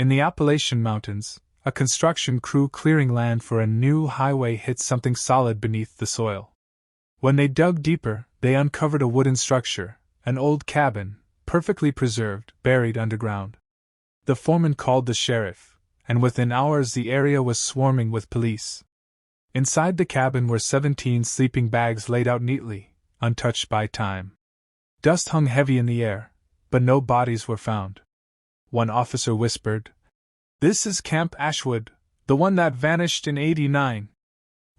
In the Appalachian Mountains, a construction crew clearing land for a new highway hit something solid beneath the soil. When they dug deeper, they uncovered a wooden structure, an old cabin, perfectly preserved, buried underground. The foreman called the sheriff, and within hours the area was swarming with police. Inside the cabin were 17 sleeping bags laid out neatly, untouched by time. Dust hung heavy in the air, but no bodies were found. One officer whispered, "This is Camp Ashwood, the one that vanished in '89.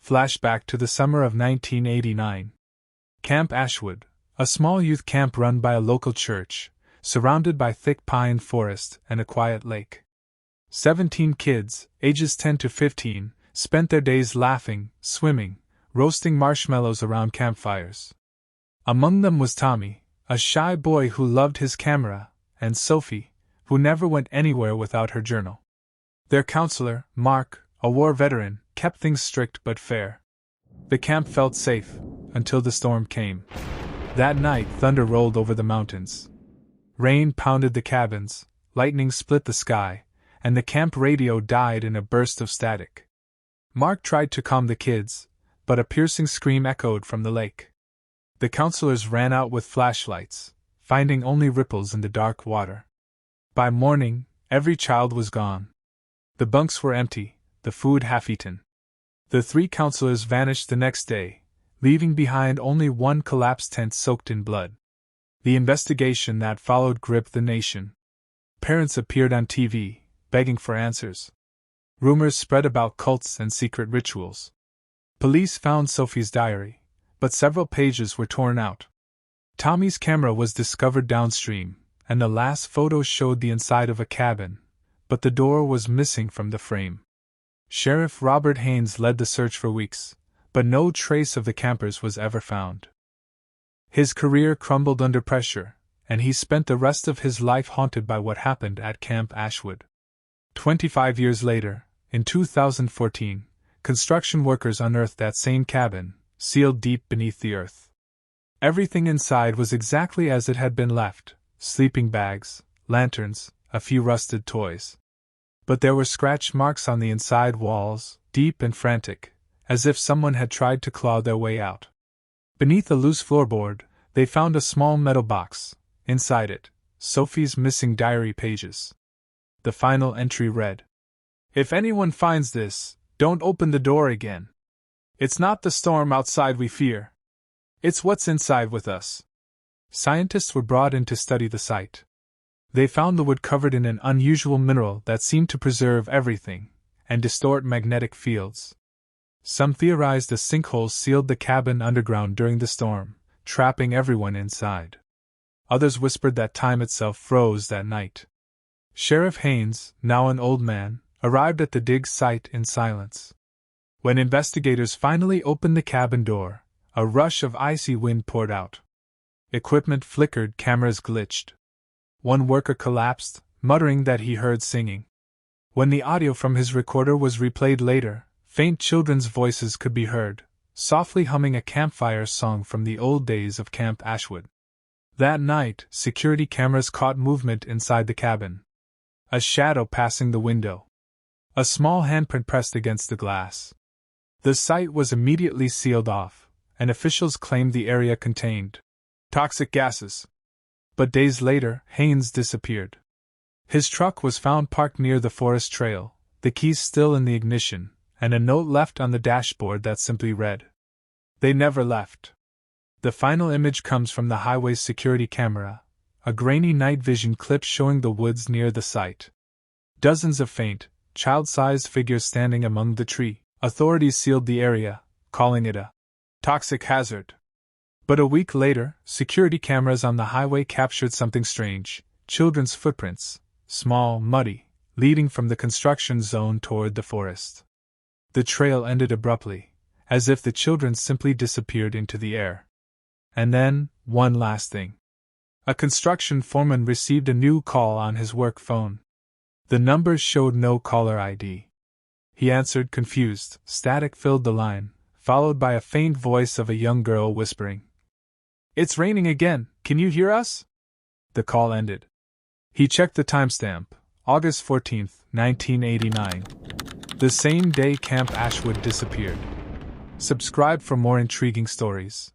Flashback to the summer of 1989. Camp Ashwood, a small youth camp run by a local church, surrounded by thick pine forest and a quiet lake. 17 kids, ages 10 to 15, spent their days laughing, swimming, roasting marshmallows around campfires. Among them was Tommy, a shy boy who loved his camera, and Sophie, who never went anywhere without her journal. Their counselor, Mark, a war veteran, kept things strict but fair. The camp felt safe, until the storm came. That night, thunder rolled over the mountains. Rain pounded the cabins, lightning split the sky, and the camp radio died in a burst of static. Mark tried to calm the kids, but a piercing scream echoed from the lake. The counselors ran out with flashlights, finding only ripples in the dark water. By morning, every child was gone. The bunks were empty, the food half-eaten. The 3 counselors vanished the next day, leaving behind only one collapsed tent soaked in blood. The investigation that followed gripped the nation. Parents appeared on TV, begging for answers. Rumors spread about cults and secret rituals. Police found Sophie's diary, but several pages were torn out. Tommy's camera was discovered downstream, and the last photos showed the inside of a cabin, but the door was missing from the frame. Sheriff Robert Haynes led the search for weeks, but no trace of the campers was ever found. His career crumbled under pressure, and he spent the rest of his life haunted by what happened at Camp Ashwood. 25 years later, in 2014, construction workers unearthed that same cabin, sealed deep beneath the earth. Everything inside was exactly as it had been left: sleeping bags, lanterns, a few rusted toys. But there were scratch marks on the inside walls, deep and frantic, as if someone had tried to claw their way out. Beneath a loose floorboard, they found a small metal box. Inside it, Sophie's missing diary pages. The final entry read, "If anyone finds this, don't open the door again. It's not the storm outside we fear. It's what's inside with us." Scientists were brought in to study the site. They found the wood covered in an unusual mineral that seemed to preserve everything, and distort magnetic fields. Some theorized a sinkhole sealed the cabin underground during the storm, trapping everyone inside. Others whispered that time itself froze that night. Sheriff Haynes, now an old man, arrived at the dig site in silence. When investigators finally opened the cabin door, a rush of icy wind poured out. Equipment flickered, cameras glitched. One worker collapsed, muttering that he heard singing. When the audio from his recorder was replayed later, faint children's voices could be heard, softly humming a campfire song from the old days of Camp Ashwood. That night, security cameras caught movement inside the cabin. A shadow passing the window. A small handprint pressed against the glass. The site was immediately sealed off, and officials claimed the area contained toxic gases. But days later, Haynes disappeared. His truck was found parked near the forest trail, the keys still in the ignition, and a note left on the dashboard that simply read, "They never left." The final image comes from the highway's security camera, a grainy night vision clip showing the woods near the site. Dozens of faint, child-sized figures standing among the trees. Authorities sealed the area, calling it a toxic hazard. But a week later, security cameras on the highway captured something strange: children's footprints, small, muddy, leading from the construction zone toward the forest. The trail ended abruptly, as if the children simply disappeared into the air. And then, one last thing. A construction foreman received a new call on his work phone. The numbers showed no caller ID. He answered, confused. Static filled the line, followed by a faint voice of a young girl whispering, "It's raining again, can you hear us?" The call ended. He checked the timestamp, August 14, 1989. The same day Camp Ashwood disappeared. Subscribe for more intriguing stories.